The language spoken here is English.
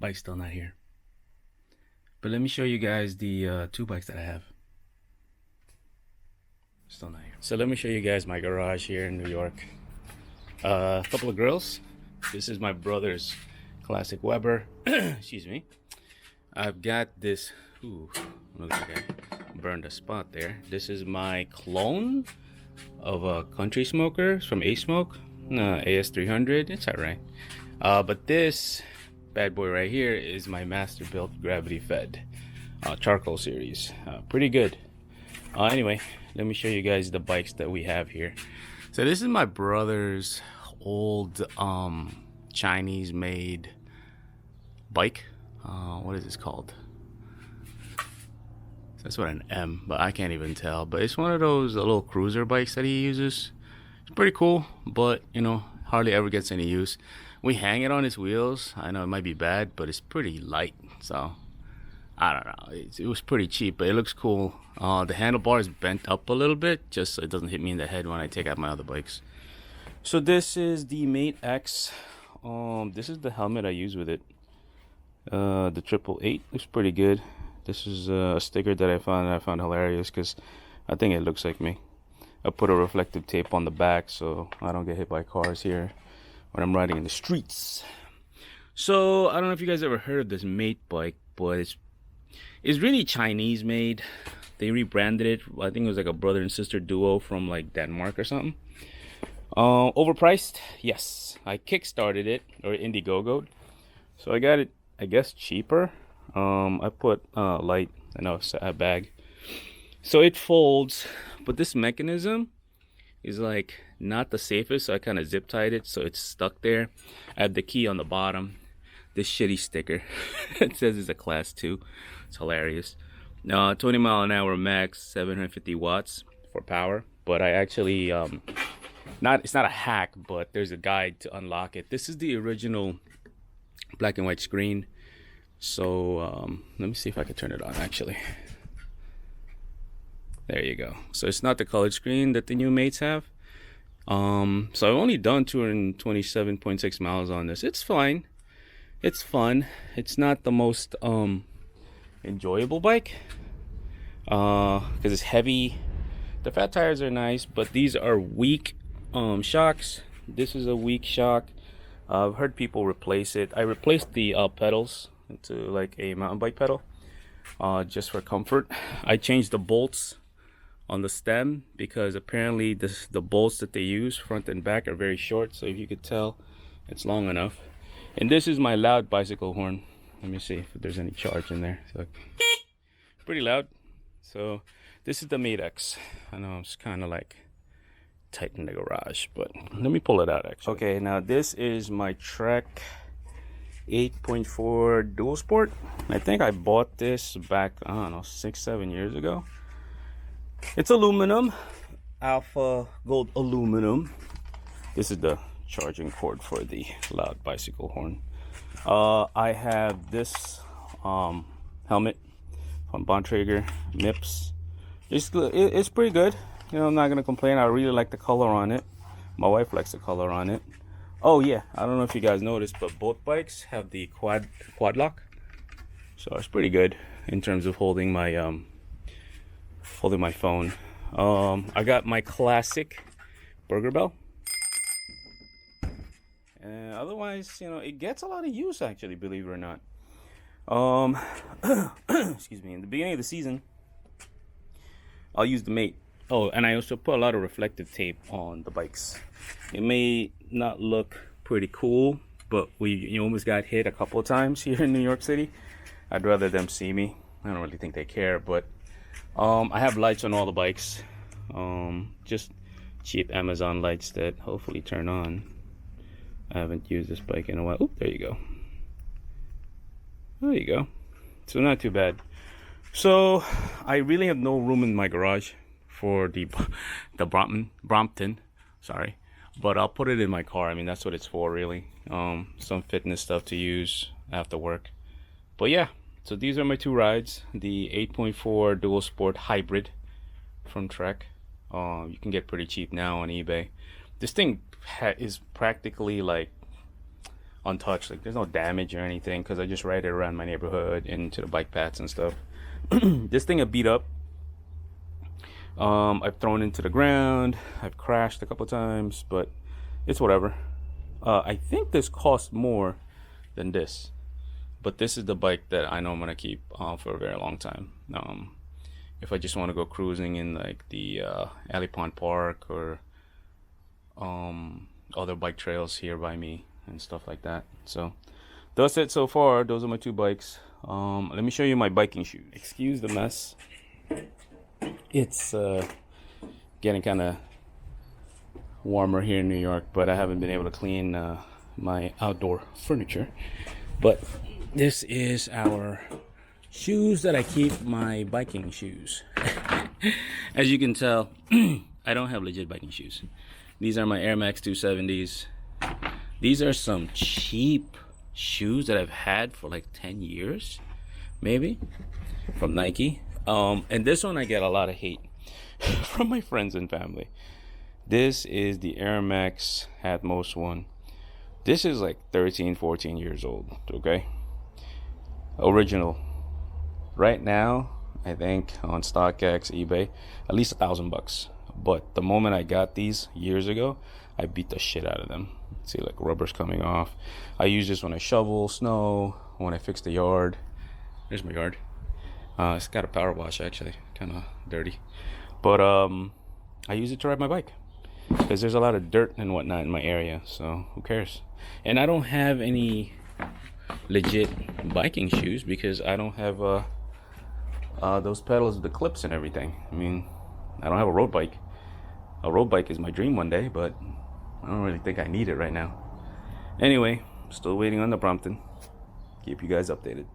Bike's still not here. But let me show you guys the two bikes that I have. Still not here. So let me show you guys my garage here in New York. A couple of grills. This is my brother's classic Weber. Excuse me. I've got this. Ooh, look like I burned a spot there. This is my clone of a country smoker from Asmoke. AS300. It's alright. But this bad boy right here is my Masterbuilt gravity fed charcoal series. Pretty good. Anyway, let me show you guys the bikes that we have here. So this is my brother's old Chinese made bike. What is this called? That's what an M, but I can't even tell. But it's one of those little cruiser bikes that he uses. It's pretty cool, but you know, hardly ever gets any use. We hang it on his wheels. I know it might be bad, but it's pretty light, so I don't know. It was pretty cheap, but it looks cool. The handlebar is bent up a little bit, just so it doesn't hit me in the head when I take out my other bikes. So this is the Mate X. This is the helmet I use with it. The 888 looks pretty good. This is a sticker that I found hilarious because I think it looks like me. I put a reflective tape on the back so I don't get hit by cars here when I'm riding in the streets. So I don't know if you guys ever heard of this Mate bike, but it's really Chinese made. They rebranded it. I think it was like a brother and sister duo from like Denmark or something. Overpriced? Yes. I kickstarted it, or Indiegogo'd. So I got it, I guess, cheaper. I put light and a bag. So it folds, but this mechanism is like not the safest, so I kind of zip tied it so it's stuck there. I have the key on the bottom. This shitty sticker. It says it's a class 2. It's hilarious. 20 mile an hour max, 750 watts for power. But I actually it's not a hack, but there's a guide to unlock it. This is the original black and white screen. So let me see if I can turn it on actually. There you go. So it's not the colored screen that the new Mates have. So I've only done 227.6 miles on this. It's fine. It's fun. It's not the most enjoyable bike because it's heavy. The fat tires are nice, but these are weak shocks. This is a weak shock. I've heard people replace it. I replaced the pedals into like a mountain bike pedal just for comfort. I changed the bolts on the stem because apparently the bolts that they use front and back are very short, so if you could tell, it's long enough. And this is my loud bicycle horn. Let me see if there's any charge in there. So pretty loud. So this is the Mate X. I know it's kind of like tight in the garage, but let me pull it out actually. Okay, now this is my Trek 8.4 Dual Sport. I think I bought this back, I don't know, 6-7 years ago. It's aluminum, alpha gold aluminum. This is the charging cord for the loud bicycle horn. I have this helmet from Bontrager, MIPS. It's pretty good. You know, I'm not gonna complain. I really like the color on it. My wife likes the color on it. Oh yeah, I don't know if you guys noticed, but both bikes have the quad lock, so it's pretty good in terms of holding my phone. I got my classic burger bell. And otherwise, you know, it gets a lot of use actually, believe it or not. Excuse me. In the beginning of the season, I'll use the Mate. Oh, and I also put a lot of reflective tape on the bikes. It may not look pretty cool, but you almost got hit a couple of times here in New York City. I'd rather them see me. I don't really think they care, but I have lights on all the bikes. Just cheap Amazon lights that hopefully turn on. I haven't used this bike in a while. Oop, there you go. There you go. So not too bad. So I really have no room in my garage for the Brompton, sorry, but I'll put it in my car. I mean, that's what it's for really. Some fitness stuff to use after work. But yeah, so these are my two rides. The 8.4 Dual Sport Hybrid from Trek. You can get pretty cheap now on eBay. This thing is practically like untouched. Like there's no damage or anything because I just ride it around my neighborhood into the bike paths and stuff. This thing I beat up. I've thrown into the ground. I've crashed a couple times, but it's whatever. I think this costs more than this, but this is the bike that I know I'm gonna keep for a very long time. If I just want to go cruising in like the Alley Pond Park or other bike trails here by me and stuff like that. So that's it so far. Those are my two bikes. Let me show you my biking shoes. Excuse the mess. It's getting kind of warmer here in New York, but I haven't been able to clean my outdoor furniture. But this is our shoes that I keep my biking shoes. As you can tell, I don't have legit biking shoes. These are my Air Max 270s. These are some cheap shoes that I've had for like 10 years, maybe, from Nike. And this one I get a lot of hate from my friends and family. This is the Air Max Atmos one. This is like 13, 14 years old, okay? Original. Right now, I think on StockX, eBay, at least $1,000. But the moment I got these years ago, I beat the shit out of them. See, like rubber's coming off. I use this when I shovel snow, when I fix the yard. There's my yard. It's got a power wash actually, kind of dirty. But I use it to ride my bike because there's a lot of dirt and whatnot in my area. So who cares? And I don't have any legit biking shoes because I don't have those pedals with the clips and everything. I mean, I don't have a road bike. A road bike is my dream one day, but I don't really think I need it right now. Anyway, still waiting on the Brompton. Keep you guys updated.